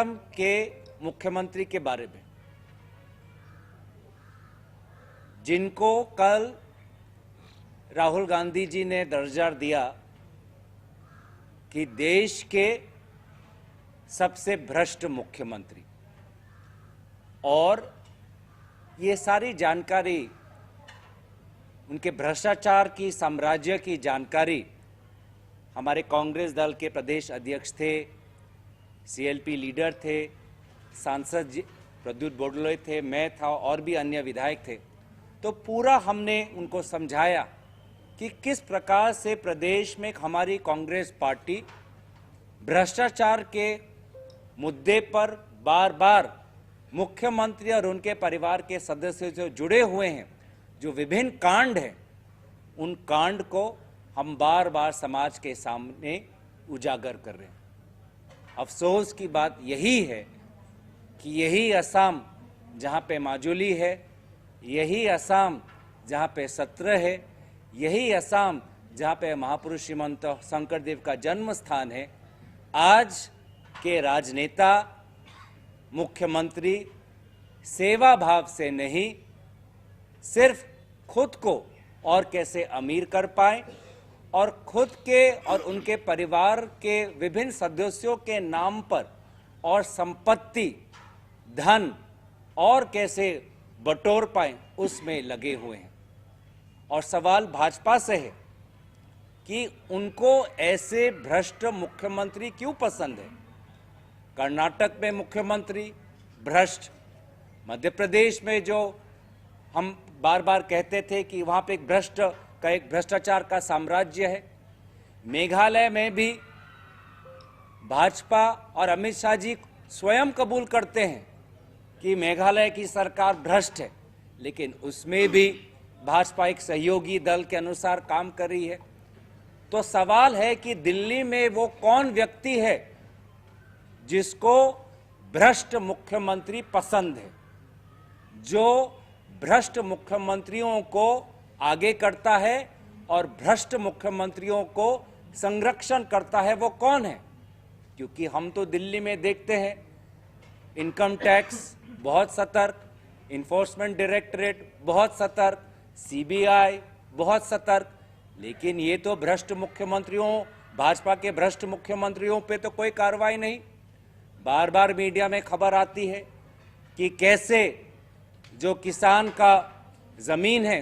असम के मुख्यमंत्री के बारे में, जिनको कल राहुल गांधी जी ने दर्जा दिया कि देश के सबसे भ्रष्ट मुख्यमंत्री, और ये सारी जानकारी, उनके भ्रष्टाचार की साम्राज्य की जानकारी हमारे कांग्रेस दल के प्रदेश अध्यक्ष थे, सीएलपी लीडर थे, सांसद प्रद्युत बोडोले थे, मैं था और भी अन्य विधायक थे। तो पूरा हमने उनको समझाया कि किस प्रकार से प्रदेश में हमारी कांग्रेस पार्टी भ्रष्टाचार के मुद्दे पर बार बार मुख्यमंत्री और उनके परिवार के सदस्यों से जुड़े हुए हैं, जो विभिन्न कांड हैं, उन कांड को हम बार बार समाज के सामने उजागर कर रहे हैं। अफसोस की बात यही है कि यही असम जहां पे माजुली है, यही असम जहां पे सत्र है, यही असम जहां पे महापुरुष श्रीमंत शंकरदेव का जन्म स्थान है, आज के राजनेता मुख्यमंत्री सेवा भाव से नहीं, सिर्फ खुद को और कैसे अमीर कर पाए और खुद के और उनके परिवार के विभिन्न सदस्यों के नाम पर और संपत्ति, धन और कैसे बटोर पाए, उसमें लगे हुए हैं। और सवाल भाजपा से है कि उनको ऐसे भ्रष्ट मुख्यमंत्री क्यों पसंद है। कर्नाटक में मुख्यमंत्री भ्रष्ट, मध्य प्रदेश में जो हम बार बार कहते थे कि वहां पे एक भ्रष्टाचार का साम्राज्य है, मेघालय में भी भाजपा और अमित शाह जी स्वयं कबूल करते हैं कि मेघालय की सरकार भ्रष्ट है, लेकिन उसमें भी भाजपा एक सहयोगी दल के अनुसार काम कर रही है। तो सवाल है कि दिल्ली में वो कौन व्यक्ति है जिसको भ्रष्ट मुख्यमंत्री पसंद है, जो भ्रष्ट मुख्यमंत्रियों को आगे करता है और भ्रष्ट मुख्यमंत्रियों को संरक्षण करता है, वो कौन है। क्योंकि हम तो दिल्ली में देखते हैं इनकम टैक्स बहुत सतर्क, इन्फोर्समेंट डायरेक्टरेट बहुत सतर्क, सीबीआई बहुत सतर्क, लेकिन ये तो भ्रष्ट मुख्यमंत्रियों, भाजपा के भ्रष्ट मुख्यमंत्रियों पे तो कोई कार्रवाई नहीं। बार बार मीडिया में खबर आती है कि कैसे जो किसान का जमीन है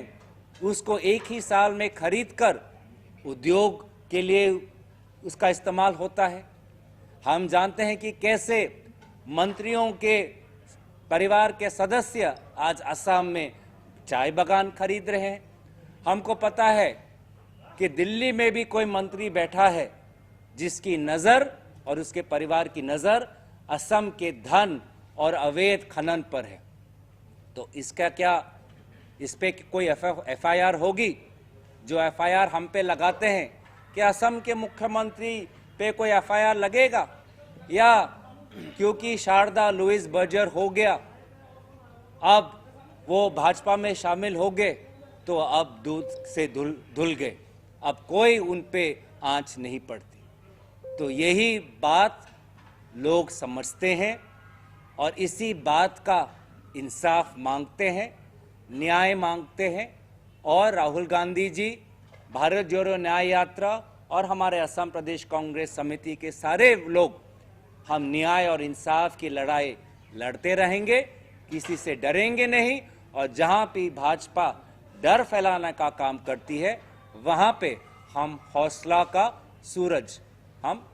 उसको एक ही साल में खरीदकर उद्योग के लिए उसका इस्तेमाल होता है। हम जानते हैं कि कैसे मंत्रियों के परिवार के सदस्य आज असम में चाय बागान खरीद रहे हैं। हमको पता है कि दिल्ली में भी कोई मंत्री बैठा है जिसकी नज़र और उसके परिवार की नज़र असम के धन और अवैध खनन पर है। तो इसका क्या, इस पे कोई एफआईआर होगी? जो एफआईआर हम पे लगाते हैं, क्या असम के मुख्यमंत्री पे कोई एफआईआर लगेगा? या क्योंकि शारदा लुइस बर्जर हो गया, अब वो भाजपा में शामिल हो गए, तो अब दूध से धुल गए, अब कोई उन पे आंच नहीं पड़ती। तो यही बात लोग समझते हैं और इसी बात का इंसाफ मांगते हैं, न्याय मांगते हैं। और राहुल गांधी जी, भारत जोड़ो न्याय यात्रा और हमारे असम प्रदेश कांग्रेस समिति के सारे लोग, हम न्याय और इंसाफ की लड़ाई लड़ते रहेंगे, किसी से डरेंगे नहीं। और जहां भी भाजपा डर फैलाने का काम करती है, वहां पे हम हौसला का सूरज हम